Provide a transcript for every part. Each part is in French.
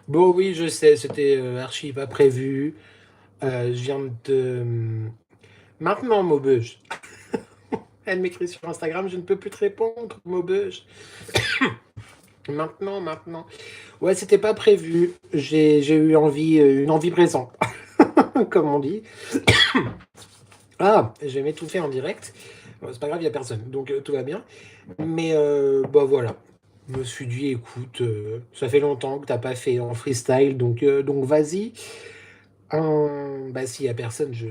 Bon, oui, je sais, c'était archi pas prévu. Je viens de... Maintenant, Maubeuge. Elle m'écrit sur Instagram, je ne peux plus te répondre, Maubeuge. Maintenant. Ouais, c'était pas prévu. J'ai eu envie, une envie présente, comme on dit. Ah, je vais m'étouffer en direct. Bon, c'est pas grave, il n'y a personne, donc tout va bien. Mais bah voilà. Je me suis dit, écoute, ça fait longtemps que t'as pas fait en freestyle, donc vas-y. Bah s'il y a personne, je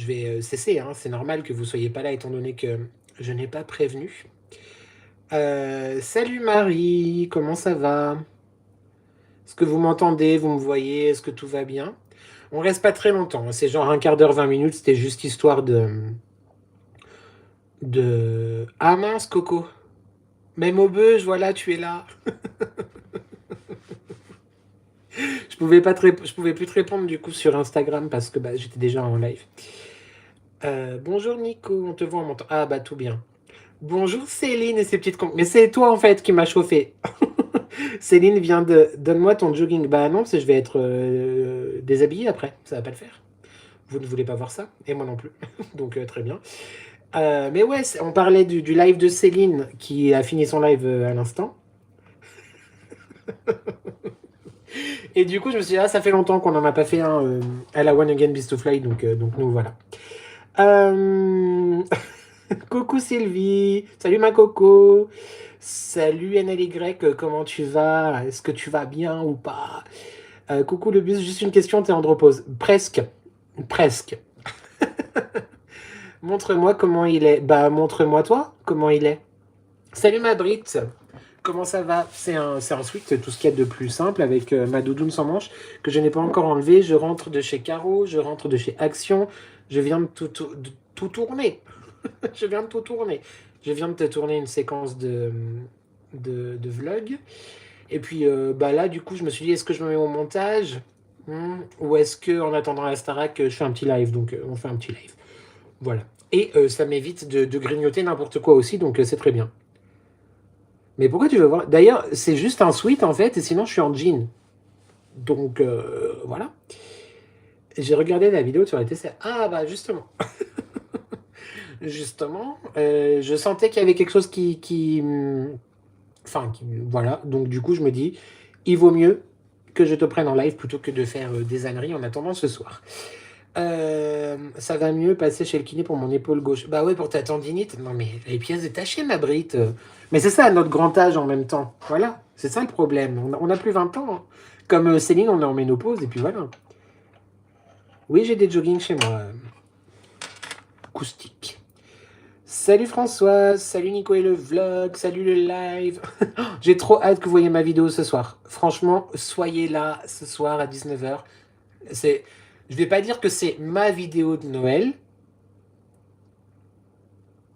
vais cesser. Hein. C'est normal que vous soyez pas là étant donné que je n'ai pas prévenu. Salut Marie, comment ça va? Est-ce que vous m'entendez? Vous me voyez? Est-ce que tout va bien? On reste pas très longtemps. Hein. C'est genre un quart d'heure, 20 minutes. C'était juste histoire de... Ah mince, Coco. Même au beuge, voilà, tu es là. Je pouvais plus te répondre du coup sur Instagram parce que bah, j'étais déjà en live. Bonjour Nico, on te voit, on m'entend. Ah bah tout bien. Bonjour Céline et ses petites Mais c'est toi en fait qui m'a chauffé. Céline vient de... Donne-moi ton jogging. Bah non, parce que je vais être déshabillé après. Ça va pas le faire. Vous ne voulez pas voir ça. Et moi non plus. Donc très bien. Mais ouais, on parlait du live de Céline qui a fini son live à l'instant. Et du coup, je me suis dit, ah, ça fait longtemps qu'on n'en a pas fait un à la One Again Beast to Fly. Donc nous voilà. Euh... Coucou Sylvie. Salut ma coco. Salut NLY, comment tu vas? Est-ce que tu vas bien ou pas? Coucou le bus, juste une question, t'es andropause. Presque. Presque. Montre-moi comment il est. Bah, montre-moi toi comment il est. Salut ma Brit. Comment ça va? C'est ensuite tout ce qu'il y a de plus simple avec ma doudoune sans manche que je n'ai pas encore enlevé. Je rentre de chez Caro, je rentre de chez Action. Je viens de tout tourner. Je viens de tout tourner. Je viens de te tourner une séquence de vlog. Et puis bah là, du coup, je me suis dit, est-ce que je me mets au montage ou est-ce que en attendant la Starac, je fais un petit live. Donc on fait un petit live. Voilà. Et ça m'évite de grignoter n'importe quoi aussi, donc c'est très bien. Mais pourquoi tu veux voir? D'ailleurs, c'est juste un sweat en fait, et sinon je suis en jean. Donc voilà. J'ai regardé la vidéo sur les TCR. Ah bah justement. Justement, je sentais qu'il y avait quelque chose enfin, voilà. Donc du coup, je me dis, il vaut mieux que je te prenne en live plutôt que de faire des âneries en attendant ce soir. Ça va mieux passer chez le kiné pour mon épaule gauche. Bah ouais, pour ta tendinite. Non mais les pièces détachées, ma brite. Mais c'est ça, à notre grand âge en même temps. Voilà, c'est ça le problème. On a plus 20 ans. Hein. Comme Céline, on est en ménopause et puis voilà. Oui, j'ai des joggings chez moi. Acoustique. Salut Françoise, salut Nico et le vlog, salut le live. J'ai trop hâte que vous voyez ma vidéo ce soir. Franchement, soyez là ce soir à 19h. C'est, je vais pas dire que c'est ma vidéo de Noël,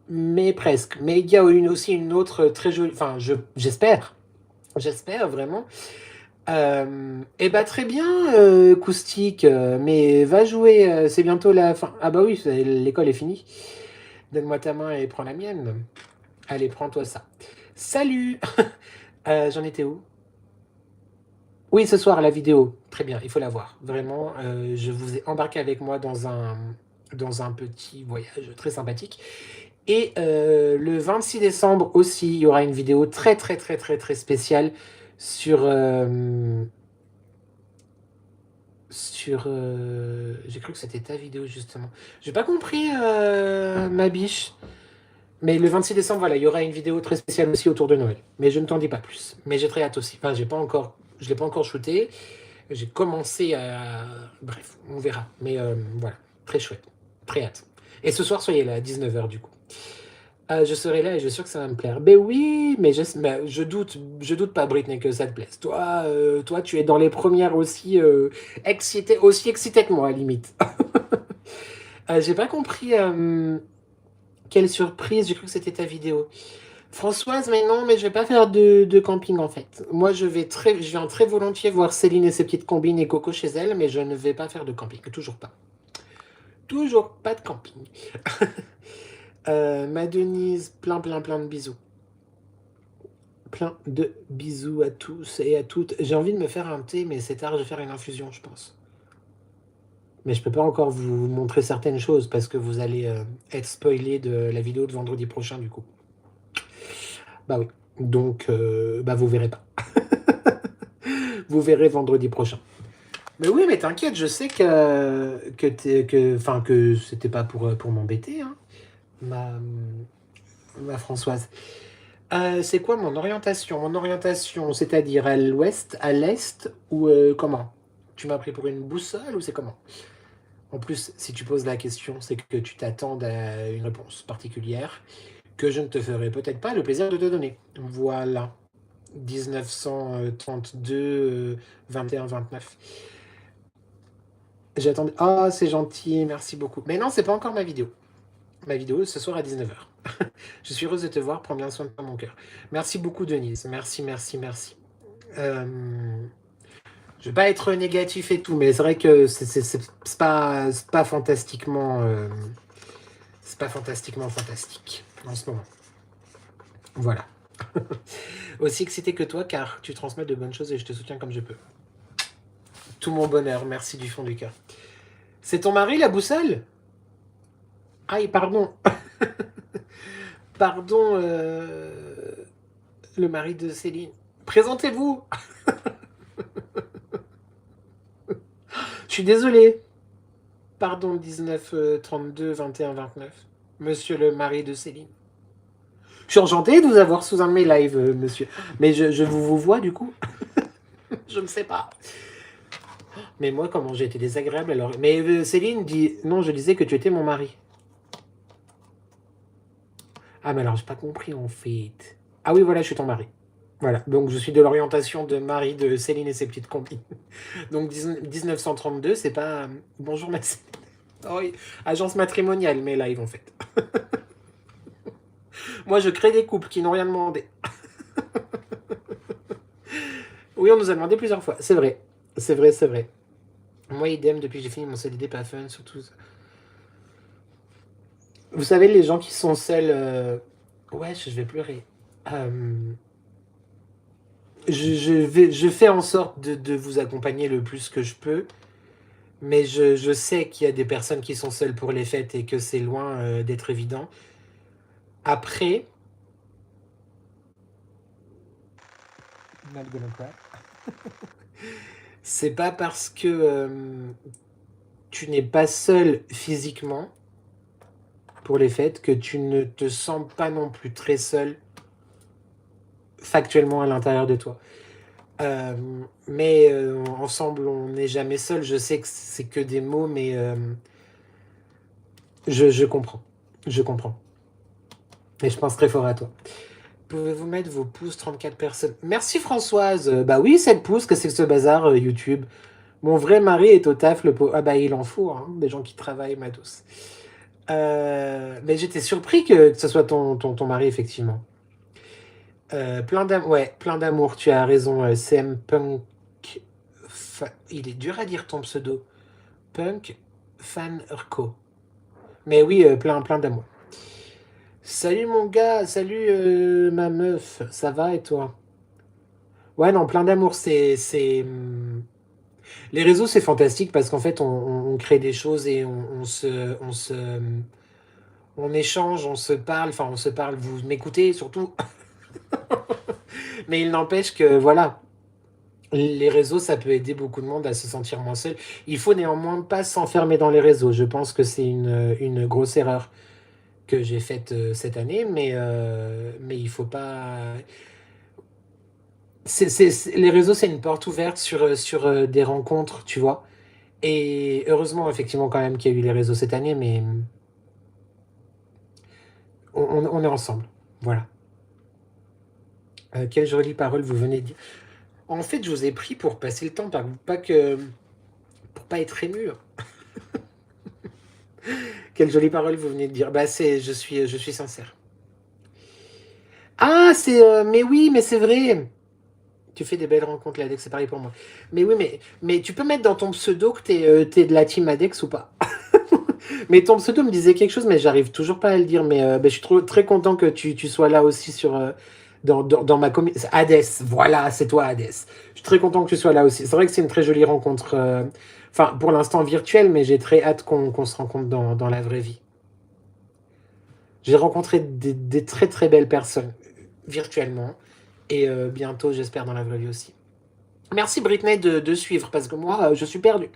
mais presque. Mais il y a aussi une autre très jolie. Enfin, j'espère vraiment. Et bah très bien, Acoustique. Mais va jouer. C'est bientôt la fin. Ah bah oui, l'école est finie. Donne-moi ta main et prends la mienne. Allez, prends-toi ça. Salut. J'en étais où? Oui, ce soir, la vidéo. Très bien, il faut la voir. Vraiment, je vous ai embarqué avec moi dans un petit voyage très sympathique. Et le 26 décembre aussi, il y aura une vidéo très spéciale sur... J'ai cru que c'était ta vidéo, justement. J'ai pas compris, ma biche. Mais le 26 décembre, voilà, il y aura une vidéo très spéciale aussi autour de Noël. Mais je ne t'en dis pas plus. Mais j'ai très hâte aussi. Enfin, je l'ai pas encore shooté. J'ai commencé à... Bref, on verra. Mais voilà, très chouette. Très hâte. Et ce soir, soyez là à 19h du coup. Je serai là et je suis sûr que ça va me plaire. Ben oui, mais je doute pas, Britney, que ça te plaise. Toi, toi tu es dans les premières aussi, aussi excitée que moi, à la limite. J'ai pas compris quelle surprise, j'ai cru que c'était ta vidéo. Françoise, mais non, mais je vais pas faire de camping en fait. Moi, je viens très volontiers voir Céline et ses petites combines et Coco chez elle, mais je ne vais pas faire de camping. Toujours pas. Toujours pas de camping. Ma Denise, plein de bisous. Plein de bisous à tous et à toutes. J'ai envie de me faire un thé, mais c'est tard, je vais faire une infusion, je pense. Mais je peux pas encore vous montrer certaines choses parce que vous allez être spoilé de la vidéo de vendredi prochain, du coup. Bah oui. Donc, bah vous verrez pas. Vous verrez vendredi prochain. Mais oui, mais t'inquiète, je sais que c'était pas pour m'embêter, hein, ma Françoise. C'est quoi mon orientation? Mon orientation, c'est-à-dire à l'ouest, à l'est, ou comment? Tu m'as pris pour une boussole ou c'est comment? En plus, si tu poses la question, c'est que tu t'attends à une réponse particulière que je ne te ferai peut-être pas le plaisir de te donner. Voilà. 1932, 21, 29. J'attendais. Ah, c'est gentil, merci beaucoup. Mais non, c'est pas encore ma vidéo. Ma vidéo ce soir à 19h. Je suis heureuse de te voir, prends bien soin de toi, mon cœur. Merci beaucoup, Denise. Merci, merci, merci. Je vais pas être négatif et tout, mais c'est vrai que c'est pas fantastiquement. C'est pas fantastiquement fantastique en ce moment. Voilà. Aussi excité que toi, car tu transmets de bonnes choses et je te soutiens comme je peux. Tout mon bonheur, merci du fond du cœur. C'est ton mari, la boussole? Aïe, pardon. Pardon, le mari de Céline. Présentez-vous. Je suis désolé. Pardon, 19, 32, 21, 29. Monsieur le mari de Céline. Je suis enchanté de vous avoir sous un de mes lives, monsieur. Mais je vous vois, du coup. Je ne sais pas. Mais moi, comment j'ai été désagréable alors. Mais Céline dit... Non, je disais que tu étais mon mari. Ah, mais alors, j'ai pas compris, en fait. Ah oui, voilà, je suis ton mari. Voilà, donc je suis de l'orientation de mari de Céline et ses petites compines. Donc 1932, c'est pas... Bonjour, ma Céline. Oh oui, agence matrimoniale, mes lives, en fait. Moi, je crée des couples qui n'ont rien demandé. Oui, on nous a demandé plusieurs fois. C'est vrai. C'est vrai, c'est vrai. Moi, idem, depuis que j'ai fini mon CDD, pas fun, surtout... Vous savez, les gens qui sont seuls... Ouais, je vais pleurer. Je fais en sorte de vous accompagner le plus que je peux, mais je sais qu'il y a des personnes qui sont seules pour les fêtes et que c'est loin d'être évident. Après... Not gonna cry. C'est pas parce que tu n'es pas seul physiquement pour les fêtes que tu ne te sens pas non plus très seul factuellement à l'intérieur de toi. Mais ensemble, on n'est jamais seul. Je sais que c'est que des mots, mais je comprends. Je comprends. Et je pense très fort à toi. Pouvez-vous mettre vos pouces, 34 personnes? Merci Françoise. Bah oui, 7 pouces, que c'est que ce bazar YouTube. Mon vrai mari est au taf, le pauvre. Ah bah il en faut, hein, des gens qui travaillent, ma douce. Mais j'étais surpris que ce soit ton mari, effectivement. Plein d'amour, ouais, plein d'amour, tu as raison. CM Punk. Il est dur à dire ton pseudo. Punk Fan Rco. Mais oui, plein d'amour. Salut mon gars, salut ma meuf, ça va et toi? Ouais, non, plein d'amour, Les réseaux, c'est fantastique parce qu'en fait, on crée des choses et on échange, on se parle, enfin, on se parle, vous m'écoutez surtout. Mais il n'empêche que, voilà, les réseaux, ça peut aider beaucoup de monde à se sentir moins seul. Il faut néanmoins pas s'enfermer dans les réseaux. Je pense que c'est une grosse erreur que j'ai faite cette année, mais il faut pas... Les réseaux, c'est une porte ouverte sur des rencontres, tu vois. Et heureusement, effectivement, quand même, qu'il y a eu les réseaux cette année, mais on est ensemble. Voilà. Quelle jolie parole vous venez de dire. En fait, je vous ai pris pour passer le temps, pour pas être ému. Quelle jolie parole vous venez de dire. Bah, je suis sincère. Ah, mais oui, mais c'est vrai. Tu fais des belles rencontres, l'Adex, c'est pareil pour moi. Mais oui, mais tu peux mettre dans ton pseudo que t'es de la team Adex ou pas? Mais ton pseudo me disait quelque chose, mais j'arrive toujours pas à le dire. Mais je suis très content que tu sois là aussi sur dans ma communauté. Hades, voilà, c'est toi, Hades. Je suis très content que tu sois là aussi. C'est vrai que c'est une très jolie rencontre. Enfin, pour l'instant virtuelle, mais j'ai très hâte qu'on se rencontre dans la vraie vie. J'ai rencontré des très très belles personnes virtuellement. Et bientôt, j'espère, dans la vraie vie aussi. Merci Britney de suivre, parce que moi, je suis perdu.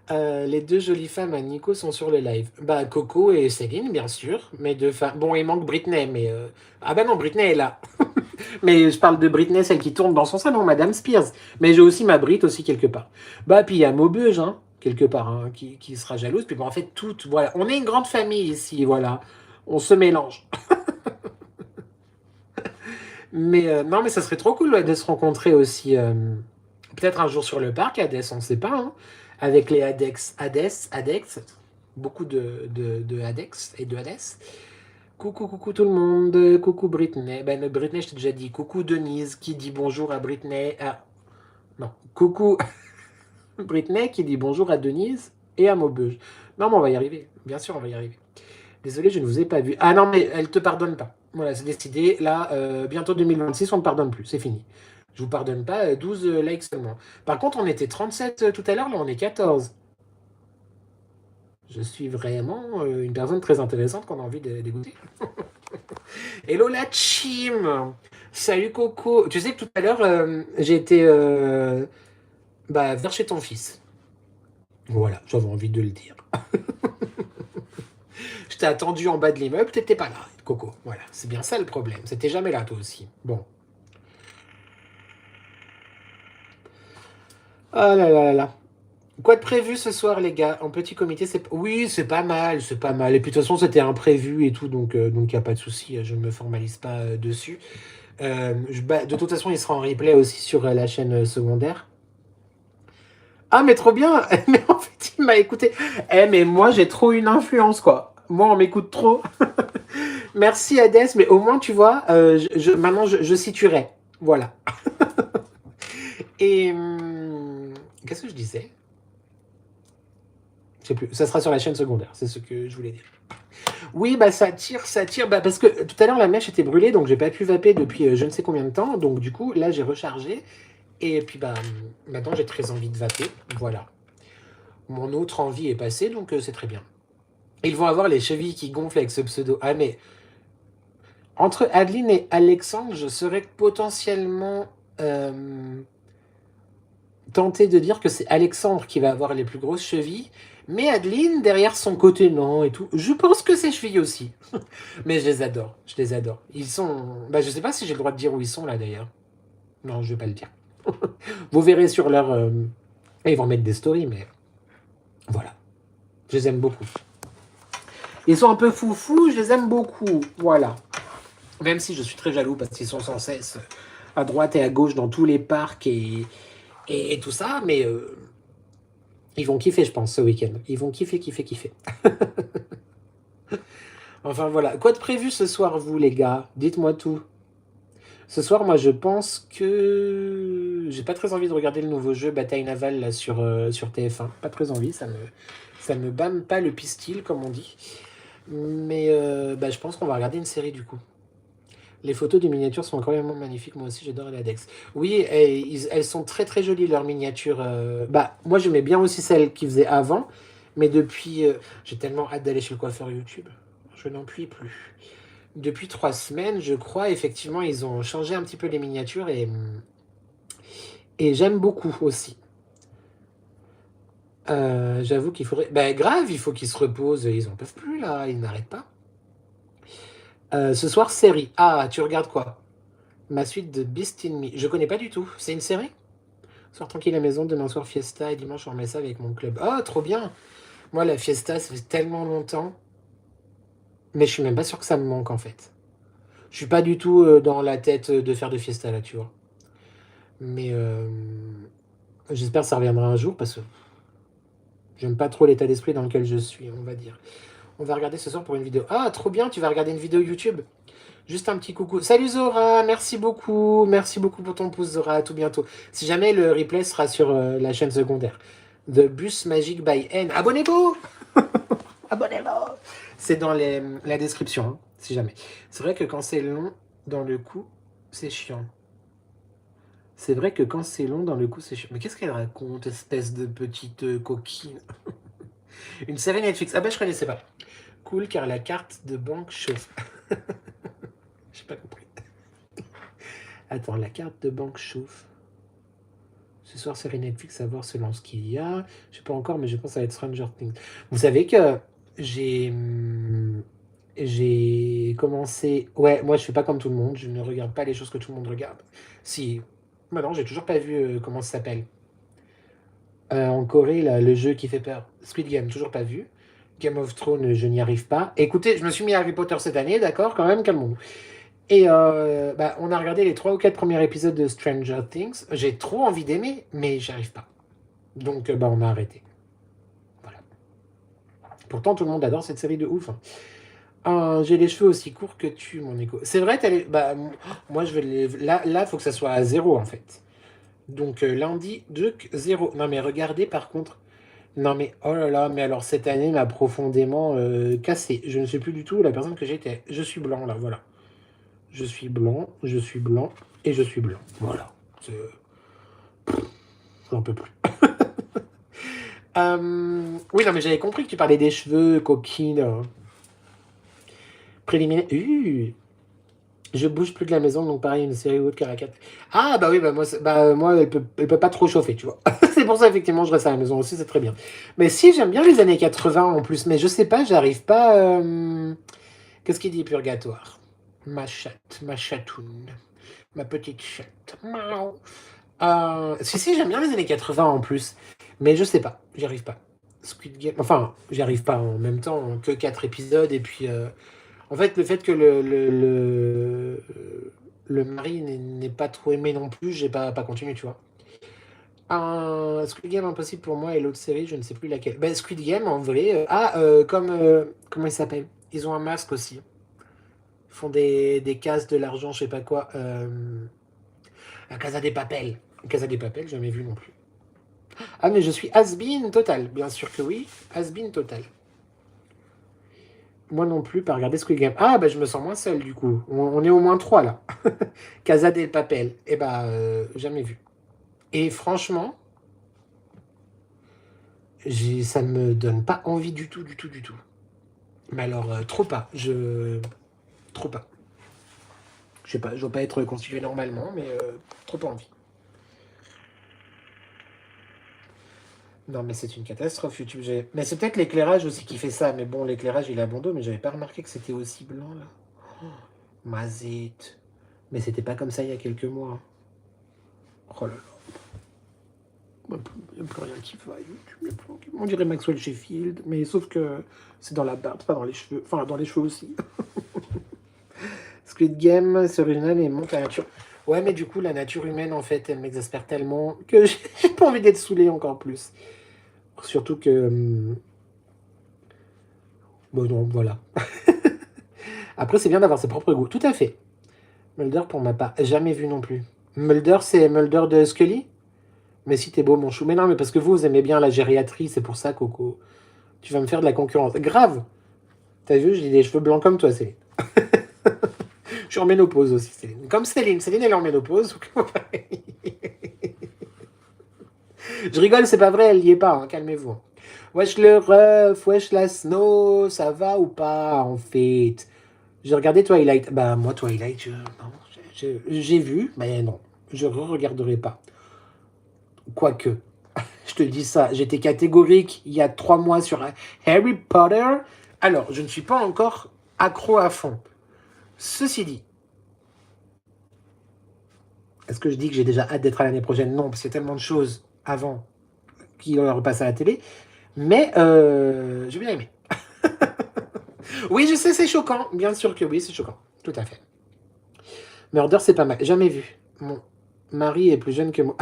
Les deux jolies femmes à Nico sont sur le live. Bah, Coco et Céline, bien sûr. Mes deux femmes. Bon, il manque Britney, mais. Ah bah non, Britney est là. Mais je parle de Britney, celle qui tourne dans son salon, Madame Spears. Mais j'ai aussi ma Brit aussi quelque part. Bah, puis il y a Maubeuge, hein, quelque part, hein, qui sera jalouse. Puis bon, en fait, toutes. Voilà. On est une grande famille ici, voilà. On se mélange. Mais non, mais ça serait trop cool ouais, de se rencontrer aussi. Peut-être un jour sur le parc, Hades, on ne sait pas. Hein, avec les Adex. Beaucoup de Adex et de Hades. Coucou, coucou tout le monde. Coucou Britney. Ben, Britney, je t'ai déjà dit. Coucou Denise qui dit bonjour à Britney. Ah, non. Coucou Britney qui dit bonjour à Denise et à Maubeuge. Non, mais on va y arriver. Bien sûr, on va y arriver. Désolé, je ne vous ai pas vu. Ah non, mais elle te pardonne pas. Voilà, c'est décidé. Là, bientôt 2026, on ne pardonne plus. C'est fini. Je vous pardonne pas 12 likes seulement. Par contre, on était 37 tout à l'heure, là, on est 14. Je suis vraiment une personne très intéressante qu'on a envie d'écouter. Hello la chim. Salut Coco. Tu sais que tout à l'heure, j'ai été vers chez ton fils. Voilà, j'avais envie de le dire. Je t'ai attendu en bas de l'immeuble, t'étais pas là, Coco. Voilà, c'est bien ça le problème. C'était jamais là, toi aussi. Bon. Ah là là là là. Quoi de prévu ce soir, les gars? En petit comité, c'est... Oui, c'est pas mal, c'est pas mal. Et puis de toute façon, c'était imprévu et tout, donc il n'y a pas de souci. Je ne me formalise pas dessus. De toute façon, il sera en replay aussi sur la chaîne secondaire. Ah, mais trop bien! Mais en fait, il m'a écouté. Eh, mais moi, j'ai trop une influence, quoi. Moi, on m'écoute trop. Merci, Hades, mais au moins, tu vois, maintenant, je situerai. Voilà. Et... qu'est-ce que je disais? Je sais plus. Ça sera sur la chaîne secondaire, c'est ce que je voulais dire. Oui, bah ça tire, bah, parce que tout à l'heure la mèche était brûlée, donc j'ai pas pu vaper depuis je ne sais combien de temps. Donc du coup, là j'ai rechargé. Et puis bah maintenant j'ai très envie de vaper. Voilà. Mon autre envie est passée, donc c'est très bien. Ils vont avoir les chevilles qui gonflent avec ce pseudo. Ah mais entre Adeline et Alexandre, je serais potentiellement tenté de dire que c'est Alexandre qui va avoir les plus grosses chevilles. Mais Adeline, derrière son côté non et tout, je pense que ses chevilles aussi. Mais je les adore, je les adore. Ils sont... Bah, je sais pas si j'ai le droit de dire où ils sont là d'ailleurs. Non, je vais pas le dire. Vous verrez sur leur... Ils vont mettre des stories, mais voilà. Je les aime beaucoup. Ils sont un peu foufous, je les aime beaucoup. Voilà. Même si je suis très jaloux parce qu'ils sont sans cesse à droite et à gauche dans tous les parcs et tout ça, mais ils vont kiffer, je pense, ce week-end. Ils vont kiffer. Enfin voilà. Quoi de prévu ce soir, vous, les gars? Dites-moi tout. Ce soir, moi, je pense que j'ai pas très envie de regarder le nouveau jeu Bataille Navale là, sur TF1. Pas très envie, ça me bâme pas le pistil, comme on dit. Mais je pense qu'on va regarder une série du coup. Les photos des miniatures sont incroyablement magnifiques. Moi aussi, j'adore l'Adex. Oui, elles sont très très jolies, leurs miniatures. Moi, j'aimais bien aussi celles qu'ils faisaient avant. Mais depuis... j'ai tellement hâte d'aller chez le coiffeur YouTube. Je n'en puis plus. Depuis 3 semaines, je crois, effectivement, ils ont changé un petit peu les miniatures et j'aime beaucoup aussi. J'avoue qu'il faudrait... Ben grave, il faut qu'ils se reposent. Ils en peuvent plus, là. Ils n'arrêtent pas. Ce soir, série. Ah, tu regardes quoi? Ma suite de Beast in Me. Je connais pas du tout. C'est une série? Soir tranquille à la maison, demain soir fiesta et dimanche on remet ça avec mon club. Oh, trop bien! Moi, la fiesta, ça fait tellement longtemps. Mais je suis même pas sûr que ça me manque, en fait. Je suis pas du tout dans la tête de faire de fiesta, là, tu vois. Mais j'espère que ça reviendra un jour parce que j'aime pas trop l'état d'esprit dans lequel je suis, on va dire. On va regarder ce soir pour une vidéo. Ah, trop bien, tu vas regarder une vidéo YouTube. Juste un petit coucou. Salut Zora, merci beaucoup. Merci beaucoup pour ton pouce Zora, à tout bientôt. Si jamais le replay sera sur la chaîne secondaire. The Bus Magic by N. Abonnez-vous. Abonnez-vous. C'est dans la description, hein, si jamais. C'est vrai que quand c'est long, dans le cou, c'est chiant. C'est vrai que quand c'est long dans le cou, c'est chiant. Mais qu'est-ce qu'elle raconte, espèce de petite coquine? Une série Netflix. Ah bah je connaissais pas. Cool car la carte de banque chauffe. J'ai pas compris. Attends, la carte de banque chauffe. Ce soir, série Netflix, à voir selon ce qu'il y a. Je sais pas encore, mais je pense que ça va être Stranger Things. Vous savez que j'ai commencé. Ouais, moi je fais pas comme tout le monde. Je ne regarde pas les choses que tout le monde regarde. Si. Bah non, j'ai toujours pas vu comment ça s'appelle. En Corée, là, le jeu qui fait peur. Squid Game, toujours pas vu. Game of Thrones, je n'y arrive pas. Écoutez, je me suis mis à Harry Potter cette année, d'accord, quand même, calmons-nous. Et bah, on a regardé les 3 ou 4 premiers épisodes de Stranger Things. J'ai trop envie d'aimer, mais j'y arrive pas. Donc, bah, on a arrêté. Voilà. Pourtant, tout le monde adore cette série de ouf, hein. J'ai les cheveux aussi courts que tu, mon écho. C'est vrai, bah, moi, je vais les. Là, faut que ça soit à zéro, en fait. Donc, lundi, 0. Non, mais regardez, par contre. Non, mais oh là là, mais alors cette année m'a profondément cassé. Je ne sais plus du tout la personne que j'étais. Je suis blanc, là, voilà. Je suis blanc et je suis blanc. Voilà. J'en peux plus. Oui, non, mais j'avais compris que tu parlais des cheveux, coquine. Préliminaire. Je bouge plus de la maison, donc pareil, une série haute caractère. Ah, bah oui, bah moi elle peut pas trop chauffer, tu vois. C'est pour ça, effectivement, je reste à la maison aussi, c'est très bien. Mais si, j'aime bien les années 80 en plus, mais je sais pas, j'arrive pas. Qu'est-ce qu'il dit, Purgatoire? Ma chatte, ma chatoune, ma petite chatte. Miaou. Si, j'aime bien les années 80 en plus, mais je sais pas, j'y arrive pas. Squid Game, enfin, j'y arrive pas en même temps, hein, que 4 épisodes, et puis en fait, le fait que le mari n'est pas trop aimé non plus, j'ai pas continué, tu vois. Un Squid Game impossible pour moi et l'autre série, je ne sais plus laquelle. Ben, Squid Game, en vrai, comme, comment il s'appelle? Ils ont un masque aussi. Ils font des cases de l'argent, je sais pas quoi. La Casa des Papel. Casa des Papel, jamais vu non plus. Ah, mais je suis has-been total. Bien sûr que oui. Has-been total. Moi non plus, pas regarder Squid Game. Ah, bah je me sens moins seul du coup. On est au moins 3 là. Casa del Papel. Eh bah, jamais vu. Et franchement, ça me donne pas envie du tout, du tout, du tout. Mais alors, trop pas. Trop pas. Je sais pas, je dois pas être constitué normalement, mais trop pas envie. Non, mais c'est une catastrophe YouTube. Mais c'est peut-être l'éclairage aussi qui fait ça. Mais bon, l'éclairage il est à bon dos, mais j'avais pas remarqué que c'était aussi blanc là. Oh, mazette. Mais c'était pas comme ça il y a quelques mois. Oh là là. Il n'y a plus rien qui va. On dirait Maxwell Sheffield, mais sauf que c'est dans la barbe, pas dans les cheveux. Enfin, dans les cheveux aussi. Squid Game, c'est original et montre la nature. Ouais, mais du coup, la nature humaine, en fait, elle m'exaspère tellement que j'ai pas envie d'être saoulé encore plus. Surtout que. Bon, non, voilà. Après, c'est bien d'avoir ses propres goûts. Tout à fait. Mulder, pour ma part, jamais vu non plus. Mulder, c'est Mulder de Scully? Mais si t'es beau, mon chou. Mais non, mais parce que vous aimez bien la gériatrie, c'est pour ça, Coco. Tu vas me faire de la concurrence. Grave! T'as vu, j'ai des cheveux blancs comme toi, Céline. Je suis en ménopause aussi, Céline. Comme Céline. Céline, elle est en ménopause. Je rigole, c'est pas vrai, elle y est pas, hein, calmez-vous. Wesh le ref, wesh la snow, ça va ou pas, en fait? J'ai regardé Twilight. Bah, moi, Twilight, non, j'ai vu, mais non, je re-regarderai pas. Quoique, je te dis ça, j'étais catégorique il y a 3 mois sur Harry Potter. Alors, je ne suis pas encore accro à fond. Ceci dit, est-ce que je dis que j'ai déjà hâte d'être à l'année prochaine? Non, parce qu'il y a tellement de choses avant qui repassent à la télé. Mais j'ai bien aimé. Oui, je sais, c'est choquant. Bien sûr que oui, c'est choquant. Tout à fait. Murder, c'est pas mal. Jamais vu. Mon mari est plus jeune que moi.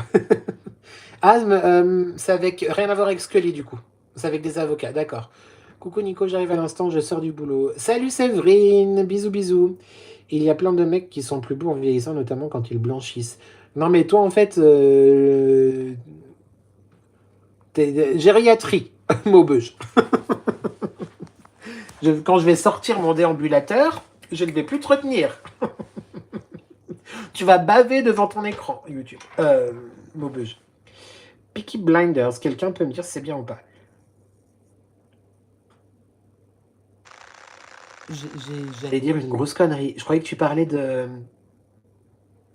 Ah, c'est avec. Rien à voir avec Scully, du coup. C'est avec des avocats, d'accord. Coucou Nico, j'arrive à l'instant, je sors du boulot. Salut Séverine, bisous bisous. Il y a plein de mecs qui sont plus beaux en vieillissant, notamment quand ils blanchissent. Non mais toi en fait, gériatrie, Maubeuge. Quand je vais sortir mon déambulateur, je ne vais plus te retenir. Tu vas baver devant ton écran, YouTube. Maubeuge. Peaky Blinders, quelqu'un peut me dire si c'est bien ou pas? J'allais dire une grosse connerie. Je croyais que tu parlais de...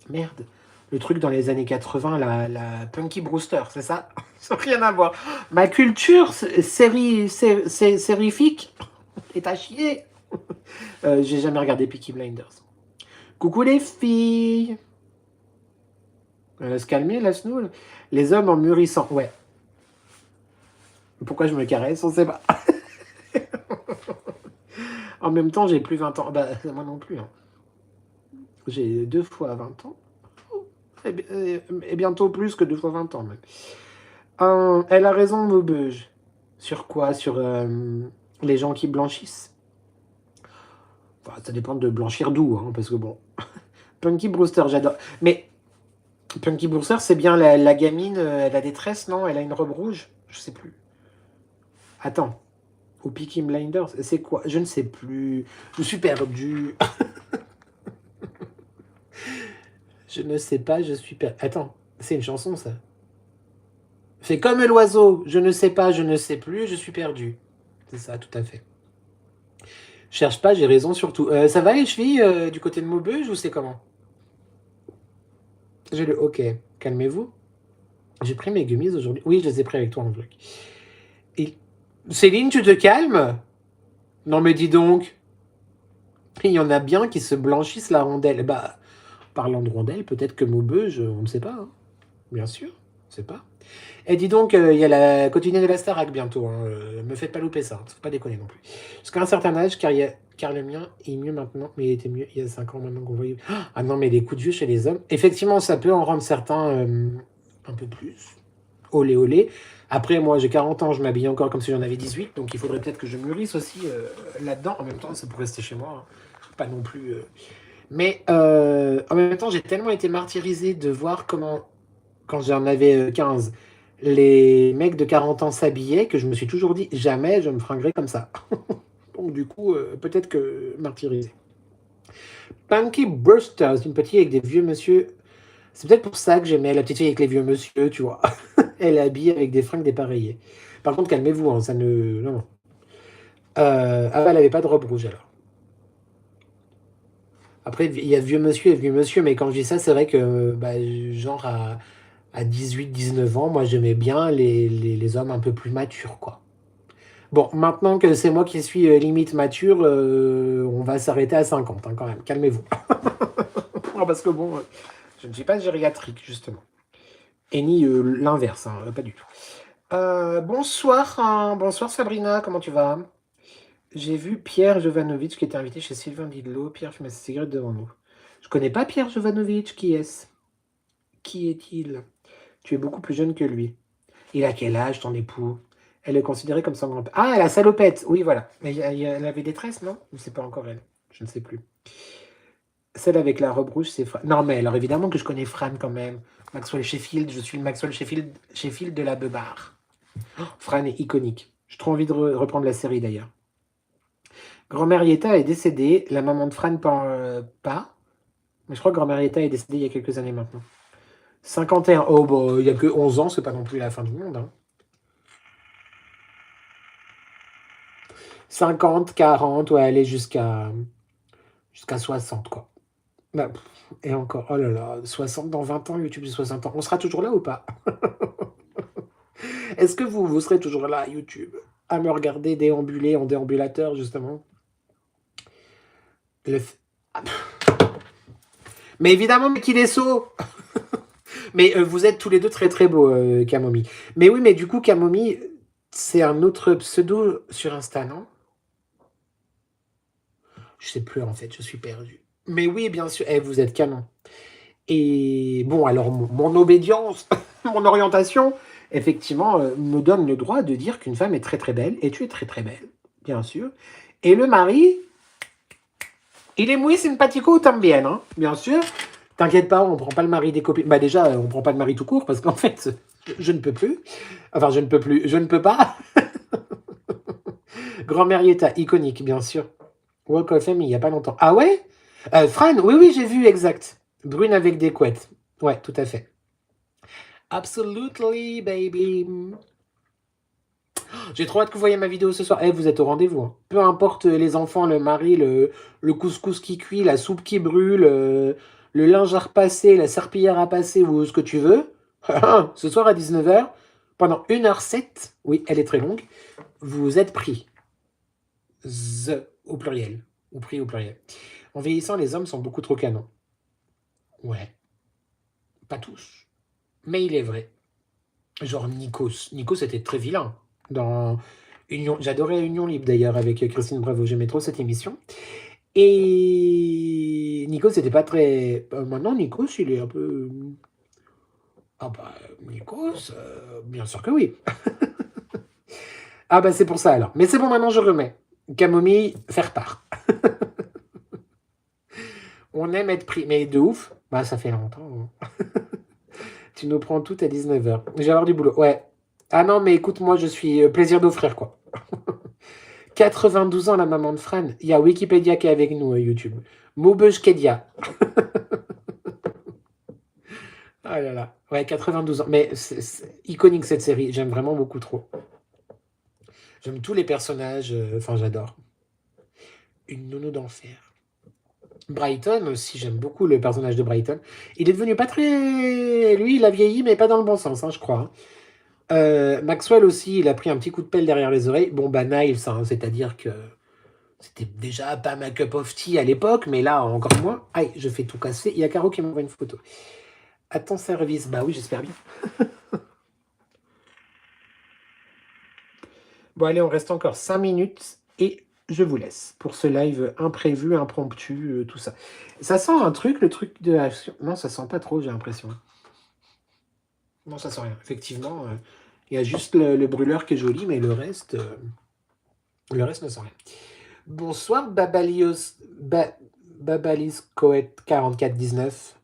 Merde. Le truc dans les années 80, la Punky Brewster, c'est ça? Ça n'a rien à voir. Ma culture sérifique est à chier. J'ai jamais regardé Peaky Blinders. Coucou les filles. Se calmer, la snoule. Les hommes en mûrissant. Ouais. Pourquoi je me caresse? On sait pas. En même temps, j'ai plus 20 ans. Bah, moi non plus. Hein. J'ai 2 fois 20 ans. Et bientôt plus que 2 fois 20 ans, même. Elle a raison, Maubeuge. Sur quoi? Sur les gens qui blanchissent? Enfin, ça dépend de blanchir d'où, hein, parce que bon... Punky Brewster, j'adore. Mais Punky Brewster, c'est bien la gamine, elle a des tresses, non? Elle a une robe rouge? Je sais plus. Attends. Ou Peaky Blinders, c'est quoi? Je ne sais plus. Je suis perdu. Je ne sais pas, je suis perdu. Attends, c'est une chanson, ça. Fais comme l'oiseau. Je ne sais pas, je ne sais plus, je suis perdu. C'est ça, tout à fait. Cherche pas, j'ai raison surtout. Ça va les chevilles du côté de Maubeuge ou c'est comment? J'ai le OK. Calmez-vous. J'ai pris mes gummies aujourd'hui. Oui, je les ai pris avec toi en vlog. Et... Céline, tu te calmes? Non mais dis donc. Il y en a bien qui se blanchissent la rondelle. Bah, parlant de rondelle, peut-être que Maubeuge, on ne sait pas. Hein. Bien sûr, on ne sait pas. Et dis donc, il y a la quotidienne de la Starac bientôt. Hein. Me faites pas louper ça. Faut pas déconner non plus. Jusqu'à un certain âge, car le mien est mieux maintenant, mais il était mieux il y a 5 ans maintenant qu'on voyait. Ah non, mais les coups de vieux chez les hommes, effectivement, ça peut en rendre certains un peu plus. Olé, olé. Après, moi, j'ai 40 ans, je m'habille encore comme si j'en avais 18, donc il faudrait peut-être que je mûrisse aussi là-dedans. En même temps, ça pourrait rester chez moi. Hein. Pas non plus... Mais en même temps, j'ai tellement été martyrisé de voir comment, quand j'en avais 15, les mecs de 40 ans s'habillaient, que je me suis toujours dit, jamais je me fringuerai comme ça. Donc du coup, peut-être que martyrisé. Punky Brewster, une petite fille avec des vieux monsieur. C'est peut-être pour ça que j'aimais la petite fille avec les vieux monsieur, tu vois. Elle est habillée avec des fringues dépareillées. Par contre, calmez-vous, hein, ça ne... Non, non. Ah bah, elle avait pas de robe rouge, alors. Après, il y a vieux monsieur et vieux monsieur, mais quand je dis ça, c'est vrai que, bah, genre, à 18-19 ans, moi, j'aimais bien les hommes un peu plus matures, quoi. Bon, maintenant que c'est moi qui suis limite mature, on va s'arrêter à 50, hein, quand même. Calmez-vous. Non, parce que bon, je ne suis pas gériatrique, justement. Et ni l'inverse, hein, pas du tout. Bonsoir, hein, bonsoir Sabrina, comment tu vas? J'ai vu Pierre Jovanovic qui était invité chez Sylvain Didlot. Pierre fume sa cigarette devant nous. Je connais pas Pierre Jovanovic, qui est-ce? Qui est-il? Tu es beaucoup plus jeune que lui. Il a quel âge, ton époux? Elle est considérée comme son grand-père. Ah, la salopette! Oui, voilà. Mais elle avait des tresses, non? Ou c'est pas encore elle? Je ne sais plus. Celle avec la robe rouge, c'est Fran. Non, mais alors évidemment que je connais Fran quand même. Maxwell Sheffield, je suis le Maxwell Sheffield de la Beubare. Oh, Fran est iconique. J'ai trop envie de reprendre la série d'ailleurs. Grand-mère Yetta est décédée. La maman de Fran, pas. Mais je crois que grand-mère Yetta est décédée il y a quelques années maintenant. 51. Oh, bah, il n'y a que 11 ans, c'est pas non plus la fin du monde. Hein. 50, 40, ouais, aller jusqu'à 60, quoi. Bah, et encore, oh là là, 60 dans 20 ans, YouTube de 60 ans. On sera toujours là ou pas? Est-ce que vous serez toujours là, YouTube, à me regarder déambuler en déambulateur, justement? Mais évidemment, mais qu'il est sot. Mais vous êtes tous les deux très très beaux, Kamomi. Mais oui, mais du coup, Kamomi, c'est un autre pseudo sur Insta, non? Je sais plus, en fait, je suis perdu. Mais oui, bien sûr, vous êtes canon. Et bon, alors, mon obédience, mon orientation, effectivement, me donne le droit de dire qu'une femme est très très belle, et tu es très très belle, bien sûr. Et le mari, il est muy simpatico también, hein, bien sûr. T'inquiète pas, on prend pas le mari des copines. Bah déjà, on prend pas le mari tout court, parce qu'en fait, je ne peux plus. Enfin, je ne peux plus, je ne peux pas. Grand-mère Yetta, iconique, bien sûr. Walk of Fame, il n'y a pas longtemps. Ah ouais? Fran, oui, oui, j'ai vu, exact. Brune avec des couettes. Ouais, tout à fait. Absolutely, baby. J'ai trop hâte que vous voyez ma vidéo ce soir. Eh, vous êtes au rendez-vous, hein. Peu importe les enfants, le mari, le couscous qui cuit, la soupe qui brûle, le linge à repasser, la serpillière à passer ou ce que tu veux. Ce soir à 19h, pendant 1h07, oui, elle est très longue, vous êtes pris. Au pluriel. Ou pris au pluriel. En vieillissant, les hommes sont beaucoup trop canons. Ouais. Pas tous. Mais il est vrai. Genre Nikos. Nikos était très vilain. Dans Union. J'adorais Union Libre d'ailleurs avec Christine Bravo. J'aimais trop cette émission. Et Nikos c'était pas très. Maintenant, Nikos, il est un peu. Ah bah, Nikos, bien sûr que oui. Ah bah, c'est pour ça alors. Mais c'est bon, maintenant je remets. Camomille, faire part. On aime être pris. Mais de ouf. Bah, ça fait longtemps. Tu nous prends tout à 19h. Je vais avoir du boulot. Ouais. Ah non, mais écoute, moi, je suis plaisir d'offrir, quoi. 92 ans, la maman de Fran. Il y a Wikipédia qui est avec nous, YouTube. Moubeuge-Kedia. Ah là là. Ouais, 92 ans. Mais c'est iconique, cette série. J'aime vraiment beaucoup trop. J'aime tous les personnages. Enfin, j'adore. Une nounou d'enfer. Brighton aussi, j'aime beaucoup le personnage de Brighton. Il est devenu pas très... Lui, il a vieilli, mais pas dans le bon sens, hein, je crois. Maxwell aussi, il a pris un petit coup de pelle derrière les oreilles. Bon, bah, Niles, hein, c'est-à-dire que c'était déjà pas ma cup of tea à l'époque, mais là, encore moins. Aïe, je fais tout casser. Il y a Caro qui m'envoie une photo. À ton service. Bah oui, j'espère bien. Bon, allez, on reste encore 5 minutes et je vous laisse pour ce live imprévu, impromptu, tout ça. Ça sent un truc, le truc de action. Non, ça sent pas trop, j'ai l'impression. Non, ça sent rien. Effectivement, il y a juste le brûleur qui est joli, mais le reste ne sent rien. Bonsoir, Babalis Coet 4419.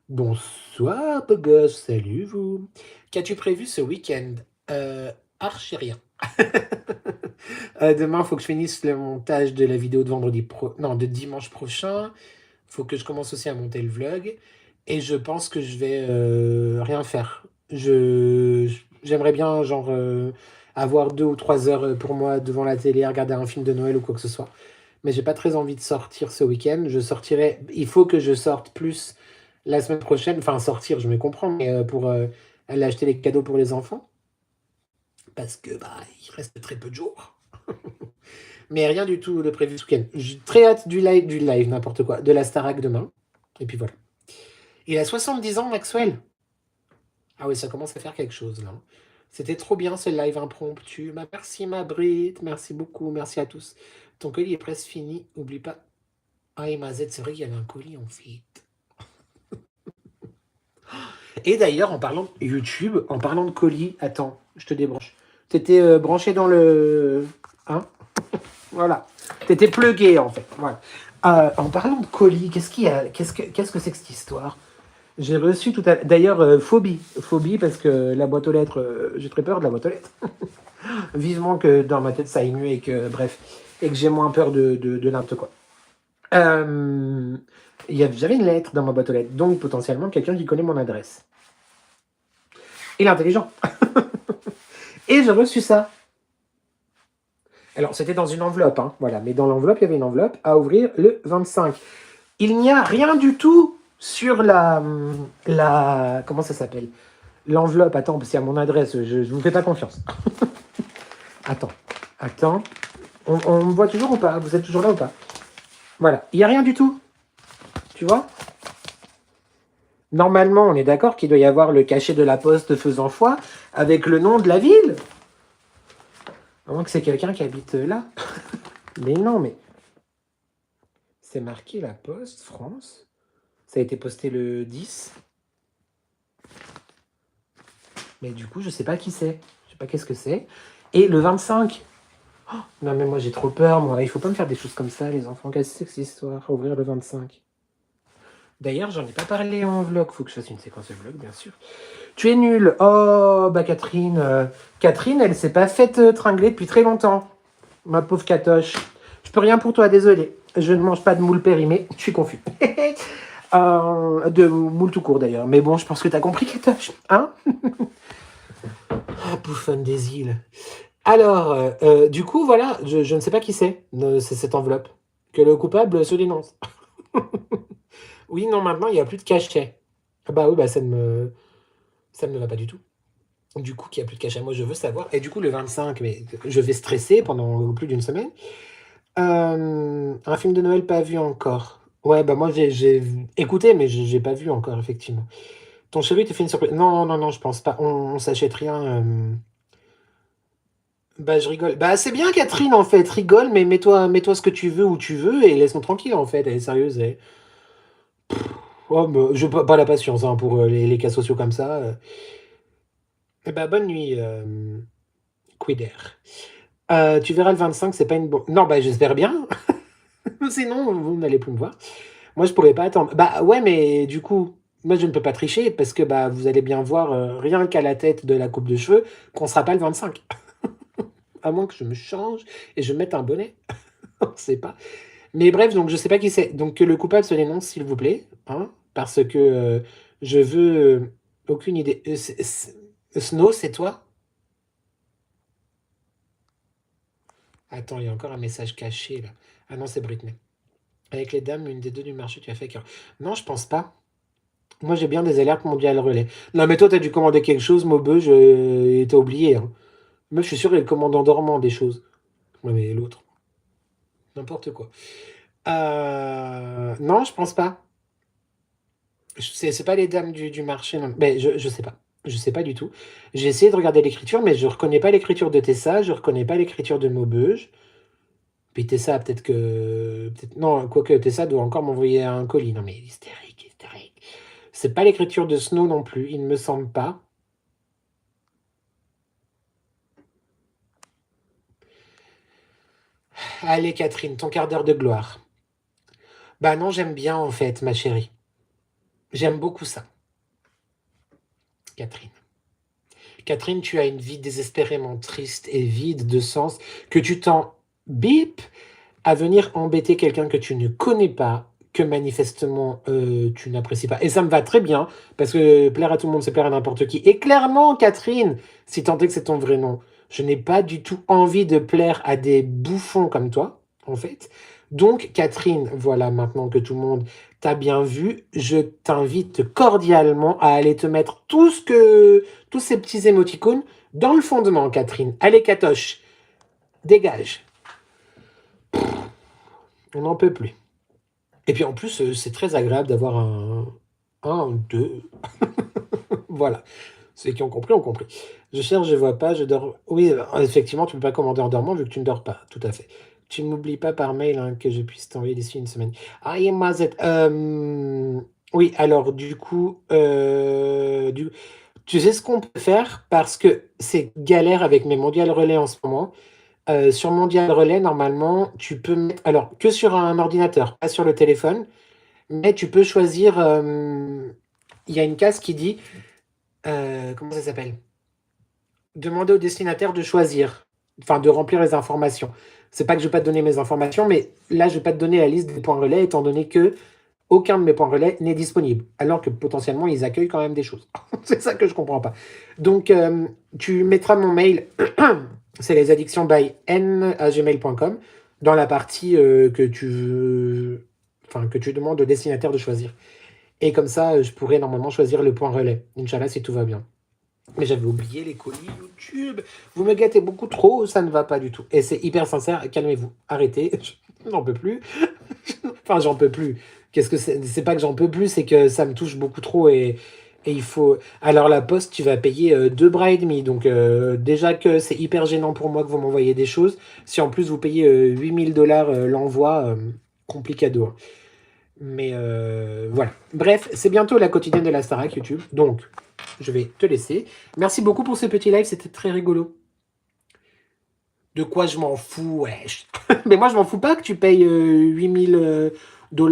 Bonsoir, beau gosse, salut vous. Qu'as-tu prévu ce week-end? Archi rien. Demain, il faut que je finisse le montage de la vidéo de de dimanche prochain. Il faut que je commence aussi à monter le vlog. Et je pense que je vais rien faire. J'aimerais bien, genre, avoir 2 ou 3 heures pour moi devant la télé, regarder un film de Noël ou quoi que ce soit. Mais j'ai pas très envie de sortir ce week-end. Je sortirai. Il faut que je sorte plus la semaine prochaine. Enfin, sortir, je me comprends, mais pour aller acheter les cadeaux pour les enfants. Parce que bah, il reste très peu de jours. Mais rien du tout de prévu ce week-end. J'ai très hâte du live, n'importe quoi, de la Starac demain. Et puis voilà. Il a 70 ans, Maxwell. Ah oui, ça commence à faire quelque chose là. C'était trop bien ce live impromptu. Bah, merci ma Brit, merci beaucoup, merci à tous. Ton colis est presque fini, oublie pas. Ah et ma Z, c'est vrai qu'il y avait un colis en fait. Et d'ailleurs, en parlant de YouTube, en parlant de colis, attends, je te débranche. T'étais branché dans le... Hein? Voilà. T'étais plugué en fait. Voilà. En parlant de colis, qu'est-ce qu'il y a? Qu'est-ce que c'est que cette histoire? J'ai reçu tout à l'heure. D'ailleurs, phobie. Phobie parce que la boîte aux lettres, j'ai très peur de la boîte aux lettres. Vivement que dans ma tête ça aille mieux et que, bref, et que j'ai moins peur de n'importe quoi. J'avais une lettre dans ma boîte aux lettres, donc potentiellement quelqu'un qui connaît mon adresse. Il est intelligent. Et j'ai reçu ça. Alors, c'était dans une enveloppe, hein, voilà. Mais dans l'enveloppe, il y avait une enveloppe à ouvrir le 25. Il n'y a rien du tout sur la comment ça s'appelle? L'enveloppe, attends, parce qu'il y a mon adresse, je ne vous fais pas confiance. Attends. On me voit toujours ou pas? Vous êtes toujours là ou pas? Voilà, il n'y a rien du tout. Tu vois? Normalement, on est d'accord qu'il doit y avoir le cachet de la poste faisant foi avec le nom de la ville. À moins que c'est quelqu'un qui habite là. Mais non, mais... C'est marqué la Poste, France. Ça a été posté le 10. Mais du coup, je sais pas qui c'est. Je sais pas qu'est-ce que c'est. Et le 25. Oh, non, mais moi, j'ai trop peur, moi. Il faut pas me faire des choses comme ça, les enfants. Qu'est-ce que c'est que cette histoire? Ouvrir le 25. D'ailleurs, j'en ai pas parlé en vlog. Faut que je fasse une séquence de vlog, bien sûr. Tu es nul. Oh, bah Catherine. Catherine, elle s'est pas faite tringler depuis très longtemps. Ma pauvre Catoche. Je peux rien pour toi, désolé. Je ne mange pas de moule périmé. Je suis confus. De moule tout court d'ailleurs. Mais bon, je pense que t'as compris, Katoche. Hein? Bouffonne des îles. Alors, du coup, voilà, je ne sais pas qui c'est cette enveloppe. Que le coupable se dénonce. Oui, non, maintenant, il n'y a plus de cachet. Ah bah oui, bah ça ne me va pas du tout. Du coup, qu'il n'y a plus de cachet, moi, je veux savoir. Et du coup, le 25, mais je vais stresser pendant plus d'une semaine. Un film de Noël pas vu encore. Ouais, bah moi, j'ai écouté, mais j'ai pas vu encore, effectivement. Ton chéri te fait une surprise. Non, non, non, je pense pas. On s'achète rien. Bah, je rigole. Bah, c'est bien, Catherine, en fait. Rigole, mais mets-toi ce que tu veux où tu veux et laisse-moi tranquille, en fait. Elle est sérieuse. Oh, mais je pas la patience hein, pour les cas sociaux comme ça. Eh bah, bonne nuit, Quider. Tu verras le 25, c'est pas une bonne. Non, bah, j'espère bien. Sinon, vous n'allez plus me voir. Moi, je pourrais pas attendre. Bah, ouais, mais du coup, moi, je ne peux pas tricher parce que bah, vous allez bien voir, rien qu'à la tête de la coupe de cheveux, qu'on sera pas le 25. À moins que je me change et je mette un bonnet. On sait pas. Mais bref, donc je sais pas qui c'est. Donc que le coupable se dénonce, s'il vous plaît, hein, parce que je veux aucune idée. Snow, c'est toi? Attends, il y a encore un message caché là. Ah non, c'est Britney. Avec les dames, une des deux du marché, tu as fait cœur. Non, je pense pas. Moi, j'ai bien des alertes mondiales relais. Non, mais toi, t'as dû commander quelque chose, Maubeuge, et t'as oublié. Hein. Meuf, je suis sûr qu'elle commande en dormant des choses. Ouais, mais l'autre, n'importe quoi. Non, je pense pas. C'est pas les dames du marché, non. Mais je sais pas. Je sais pas du tout. J'ai essayé de regarder l'écriture, mais je reconnais pas l'écriture de Tessa, je reconnais pas l'écriture de Maubeuge. Puis Tessa, peut-être que. Non, quoique Tessa doit encore m'envoyer un colis. Non, mais hystérique, hystérique. C'est pas l'écriture de Snow non plus, il ne me semble pas. Allez, Catherine, ton quart d'heure de gloire. Bah non, j'aime bien en fait, ma chérie. J'aime beaucoup ça, Catherine. Catherine, tu as une vie désespérément triste et vide de sens que tu t'en bip à venir embêter quelqu'un que tu ne connais pas, que manifestement tu n'apprécies pas. Et ça me va très bien, parce que plaire à tout le monde, c'est plaire à n'importe qui. Et clairement, Catherine, si tant est que c'est ton vrai nom, je n'ai pas du tout envie de plaire à des bouffons comme toi, en fait. Donc, Catherine, voilà, maintenant que tout le monde t'a bien vu, je t'invite cordialement à aller te mettre tous ces petits émoticônes dans le fondement, Catherine. Allez, Catoche, dégage. On n'en peut plus. Et puis en plus, c'est très agréable d'avoir un, deux. Voilà. Ceux qui ont compris ont compris. Je cherche, je vois pas, je dors. Oui, effectivement, tu ne peux pas commander en dormant vu que tu ne dors pas. Tout à fait. Tu ne m'oublies pas par mail hein, que je puisse t'envoyer d'ici une semaine. Ah, et Mazet. Oui, alors du coup, tu sais ce qu'on peut faire parce que c'est galère avec mes mondiales relais en ce moment. Sur Mondial Relais, normalement, tu peux mettre, alors que sur un ordinateur, pas sur le téléphone, mais tu peux choisir. Il y a une case qui dit, comment ça s'appelle? Demander au destinataire de choisir, enfin de remplir les informations. C'est pas que je vais pas te donner mes informations, mais là, je vais pas te donner la liste des points relais, étant donné que aucun de mes points relais n'est disponible, alors que potentiellement, ils accueillent quand même des choses. C'est ça que je comprends pas. Donc, tu mettras mon mail, c'est les addictions by n@gmail.com, dans la partie que tu veux, enfin, que tu demandes au destinataire de choisir. Et comme ça, je pourrais normalement choisir le point relais. Inch'Allah, si tout va bien. Mais j'avais oublié les colis YouTube. Vous me gâtez beaucoup trop, ça ne va pas du tout. Et c'est hyper sincère, calmez-vous, arrêtez, je n'en peux plus. Enfin, j'en peux plus. Qu'est-ce que c'est? C'est pas que j'en peux plus, c'est que ça me touche beaucoup trop et il faut. Alors, la poste, tu vas payer 2 bras et demi. Donc, déjà que c'est hyper gênant pour moi que vous m'envoyez des choses. Si en plus vous payez 8 000 $ l'envoi, complicado. Hein. Mais voilà. Bref, c'est bientôt la quotidienne de la Starac YouTube. Donc, je vais te laisser. Merci beaucoup pour ce petit live, c'était très rigolo. De quoi je m'en fous, wesh. Mais moi, je m'en fous pas que tu payes 8 000 $.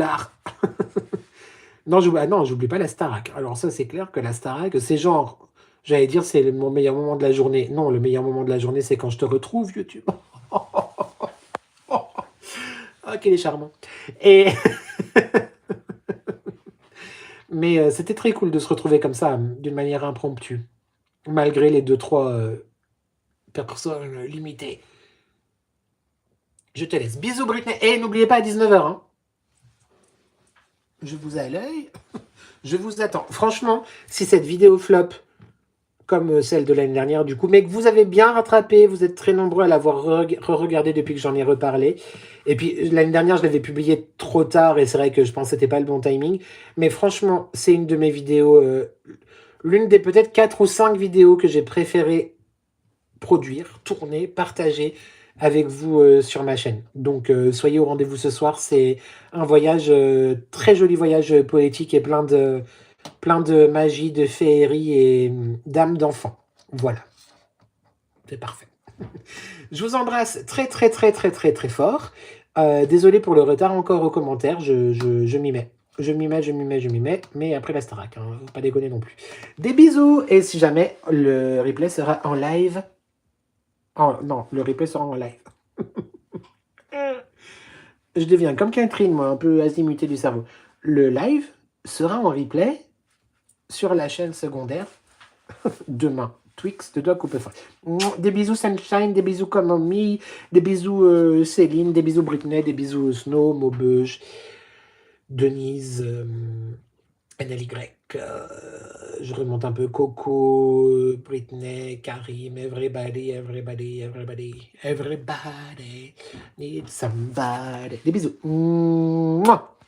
Non, non, j'oublie pas la Starac. Alors ça, c'est clair que la Starac, c'est genre, j'allais dire, c'est mon meilleur moment de la journée. Non, le meilleur moment de la journée, c'est quand je te retrouve, YouTube. Ah, qu'il est charmant. Et Mais c'était très cool de se retrouver comme ça, d'une manière impromptue, malgré les 2-3 personnes limitées. Je te laisse. Bisous Britney. Et n'oubliez pas à 19h. Hein. Je vous ai à l'œil. Je vous attends. Franchement, si cette vidéo flop, comme celle de l'année dernière du coup, mais que vous avez bien rattrapé, vous êtes très nombreux à l'avoir re-regardé depuis que j'en ai reparlé. Et puis l'année dernière, je l'avais publié trop tard et c'est vrai que je pense que c'était pas le bon timing. Mais franchement, c'est une de mes vidéos, l'une des peut-être 4 ou 5 vidéos que j'ai préféré produire, tourner, partager avec vous sur ma chaîne. Donc soyez au rendez-vous ce soir, c'est un voyage, très joli voyage poétique et plein de magie, de féerie et d'âme d'enfant. Voilà, c'est parfait. Je vous embrasse très très très très très très fort. Désolé pour le retard encore aux commentaires, je m'y mets. Je m'y mets, mais après la Starac, hein, faut pas déconner non plus. Des bisous, et si jamais le replay sera en live. Oh, non, le replay sera en live. Je deviens comme Catherine, moi, un peu azimuté du cerveau. Le live sera en replay sur la chaîne secondaire demain. Twix de Doc ou Puff. Des bisous Sunshine, des bisous Comomi, des bisous Céline, des bisous Britney, des bisous Snow, Maubeuge, Denise, NLY. Je remonte un peu. Coco, Britney, Karim, everybody, everybody, everybody, everybody needs somebody. Des bisous. Mouah.